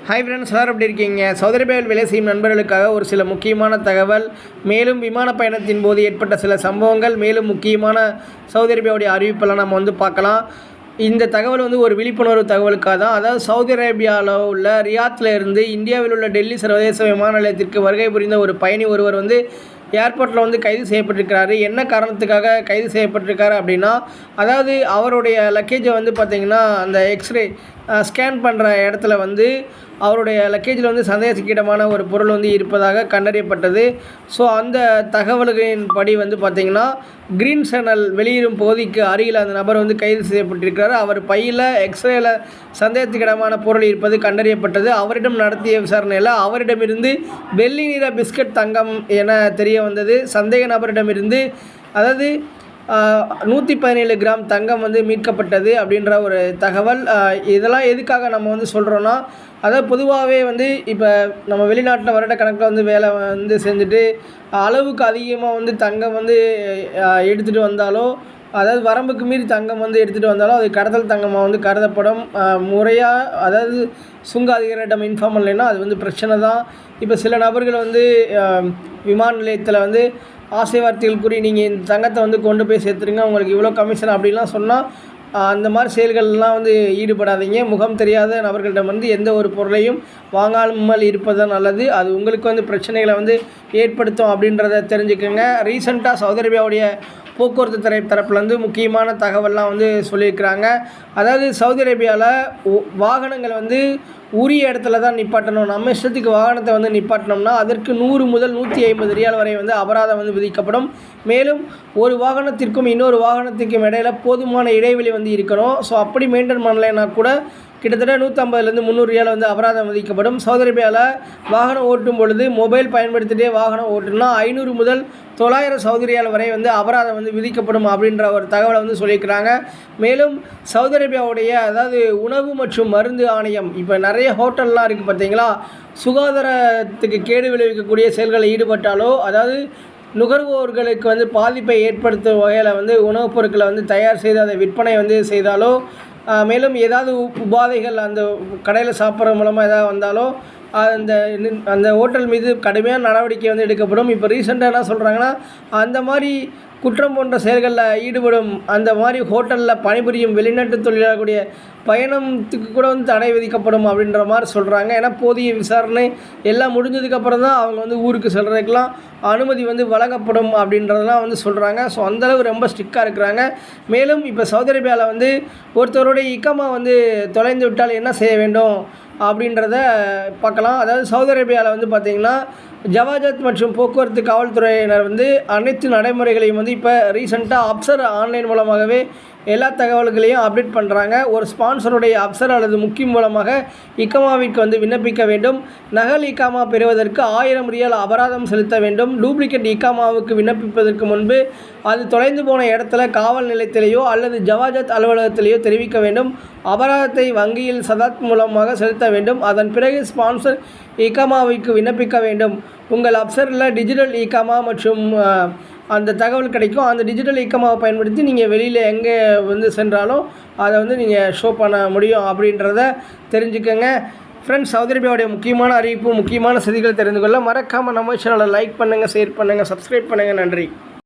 Hi friends, எல்லாரும் எப்படி இருக்கீங்க? சவுதி அரேபியாவில் வேலை செய்யும் நண்பர்களுக்காக ஒரு சில முக்கியமான தகவல், மேலும் விமான பயணத்தின் போது ஏற்பட்ட சில சம்பவங்கள், மேலும் முக்கியமான சவுதி அரேபியாவுடைய அறிவிப்பெல்லாம் நம்ம பார்க்கலாம். இந்த தகவல் ஒரு விழிப்புணர்வு தகவலுக்காக தான். அதாவது சவுதி அரேபியாவில் உள்ள ரியாத்தில் இருந்து இந்தியாவில் உள்ள டெல்லி சர்வதேச விமான நிலையத்திற்கு வருகை புரிந்த ஒரு பயணி ஒருவர் ஏர்போர்ட்டில் கைது செய்யப்பட்டிருக்கிறாரு. என்ன காரணத்துக்காக கைது செய்யப்பட்டிருக்காரு அப்படின்னா, அதாவது அவருடைய லக்கேஜை பார்த்திங்கன்னா அந்த எக்ஸ்ரே ஸ்கேன் பண்ணுற இடத்துல அவருடைய லக்கேஜில் சந்தேகத்துக்கிடமான ஒரு பொருள் இருப்பதாக கண்டறியப்பட்டது. ஸோ அந்த தகவல்களின் படி பார்த்திங்கன்னா க்ரீன் சேனல் வெளியிடும் பகுதிக்கு அருகில் அந்த நபர் கைது செய்யப்பட்டிருக்கிறார். அவர் பையில் எக்ஸ்ரேயில் சந்தேகத்துக்கிடமான பொருள் இருப்பது கண்டறியப்பட்டது. அவரிடம் நடத்திய விசாரணையில் அவரிடமிருந்து வெள்ளி நிற பிஸ்கட் தங்கம் என தெரிய வந்தது. சந்தேக நபரிடமிருந்து அதாவது 117 கிராம் தங்கம் மீட்கப்பட்டது அப்படின்ற ஒரு தகவல். இதெல்லாம் எதுக்காக நம்ம சொல்கிறோன்னா, அதாவது பொதுவாகவே இப்போ நம்ம வெளிநாட்டில் வருட கணக்கில் வேலை செஞ்சுட்டு அளவுக்கு அதிகமாக தங்கம் எடுத்துகிட்டு வந்தாலோ, அதாவது வரம்புக்கு மீறி தங்கம் எடுத்துகிட்டு வந்தாலும் அது கடத்தல் தங்கமாக கருதப்படும். முறையாக அதாவது சுங்க அதிகாரியிடம் இன்ஃபார்ம் பண்ணலைன்னா அது பிரச்சனை தான். இப்போ சில நபர்கள் விமான நிலையத்தில் ஆசை வார்த்தைகள் கூறி நீங்கள் இந்த தங்கத்தை கொண்டு போய் சேர்த்துருங்க, உங்களுக்கு இவ்வளோ கமிஷன் அப்படின்லாம் சொன்னால் அந்த மாதிரி செயல்கள்லாம் ஈடுபடாதீங்க. முகம் தெரியாத நபர்களிடம் எந்த ஒரு பொருளையும் வாங்காமல் இருப்பது தான் நல்லது. அது உங்களுக்கு பிரச்சனைகளை ஏற்படுத்தும் அப்படின்றத தெரிஞ்சுக்கோங்க. ரீசெண்டாக சவுதி அரேபியாவுடைய போக்குவரத்து துறை தரப்புலேருந்து முக்கியமான தகவல்லாம் சொல்லியிருக்கிறாங்க. அதாவது சவுதி அரேபியாவில் வாகனங்கள் உரிய இடத்துல தான் நிப்பாட்டணும். நம்ம இஷ்டத்துக்கு வாகனத்தை நிப்பாட்டினோம்னா அதற்கு 100 முதல் 150 ரியால் வரை அபராதம் விதிக்கப்படும். மேலும் ஒரு வாகனத்திற்கும் இன்னொரு வாகனத்திற்கும் இடையில் போதுமான இடைவெளி இருக்கணும். ஸோ அப்படி மெயின்டைன் பண்ணலைன்னா கூட கிட்டத்தட்ட 150லேருந்து 300 ரியால் அபராதம் விதிக்கப்படும். சவுதி அரேபியாவில் வாகனம் ஓட்டும் பொழுது மொபைல் பயன்படுத்திகிட்டே வாகனம் ஓட்டுனா 500 முதல் 900 சவுதி ரியால் வரை அபராதம் விதிக்கப்படும் அப்படின்ற ஒரு தகவலை சொல்லியிருக்கிறாங்க. மேலும் சவுதி அரேபியாவுடைய அதாவது உணவு மற்றும் மருந்து ஆணையம், இப்போ நிறைய ஹோட்டல்லாம் இருக்குது பார்த்தீங்களா, சுகாதாரத்துக்கு கேடு விளைவிக்கக்கூடிய செயல்களில் ஈடுபட்டாலோ, அதாவது நுகர்வோர்களுக்கு பாதிப்பை ஏற்படுத்தும் வகையில் உணவுப் பொருட்களை தயார் செய்து அதை விற்பனை செய்தாலோ, மேலும் ஏதாவது உபாதைகள் அந்த கடையில் சாப்பிட்றது மூலமாக ஏதாவது வந்தாலோ அந்த ஹோட்டல் மீது கடுமையான நடவடிக்கை எடுக்கப்படும். இப்போ ரீசெண்டாக என்ன சொல்கிறாங்கன்னா, அந்த மாதிரி குற்றம் போன்ற செயல்களில் ஈடுபடும் அந்த மாதிரி ஹோட்டலில் பணிபுரியும் வெளிநாட்டு தொழிலாளர்களுடைய பயணத்துக்கு கூட தடை விதிக்கப்படும் அப்படின்ற மாதிரி சொல்கிறாங்க. ஏன்னா போதிய விசாரணை எல்லாம் முடிஞ்சதுக்கப்புறம் தான் அவங்க ஊருக்கு செல்றதுக்கெலாம் அனுமதி வழங்கப்படும் அப்படின்றதெல்லாம் சொல்கிறாங்க. ஸோ அந்தளவு ரொம்ப ஸ்ட்ரிக்டாக இருக்கிறாங்க. மேலும் இப்போ சவுதி அரேபியாவில் ஒருத்தருடைய இக்காமா தொலைந்து விட்டால் என்ன செய்ய வேண்டும் அப்படின்றத பார்க்கலாம். அதாவது சவுதி அரேபியாவில் பார்த்திங்கன்னா ஜவாஜத் மற்றும் போக்குவரத்து காவல்துறையினர் அனைத்து நடைமுறைகளையும் இப்போ ரீசெண்டாக அப்சர் ஆன்லைன் மூலமாகவே எல்லா தகவல்களையும் அப்டேட் பண்ணுறாங்க. ஒரு ஸ்பான்சருடைய அப்சர் அல்லது முக்கிய மூலமாக இக்காமாவிற்கு விண்ணப்பிக்க வேண்டும். நகல் இக்காமா பெறுவதற்கு 1000 ரியால் அபராதம் செலுத்த வேண்டும். டூப்ளிகேட் இக்காமாவுக்கு விண்ணப்பிப்பதற்கு முன்பு அது தொலைந்து போன இடத்துல காவல் நிலையத்திலேயோ அல்லது ஜவாஜத் அலுவலகத்திலேயோ தெரிவிக்க வேண்டும். அபராதத்தை வங்கியில் சதாத் மூலமாக செலுத்த வேண்டும். அதன் பிறகு ஸ்பான்சர் இக்காமாவிற்கு விண்ணப்பிக்க வேண்டும். உங்கள் அப்சரில் டிஜிட்டல் இக்காமா மற்றும் அந்த தகவல் கிடைக்கும். அந்த டிஜிட்டல் இக்காமாவை பயன்படுத்தி நீங்கள் வெளியில் எங்கே சென்றாலும் அதை நீங்கள் ஷோ பண்ண முடியும் அப்படின்றத தெரிஞ்சுக்கோங்க. ஃப்ரெண்ட்ஸ், சவுதி அரேபியாவுடைய முக்கியமான அறிவிப்பு, முக்கியமான செய்திகள் தெரிந்து கொள்ள மறக்காமல் நம்ம சேனலை லைக் பண்ணுங்கள், ஷேர் பண்ணுங்கள், சப்ஸ்கிரைப் பண்ணுங்கள். நன்றி.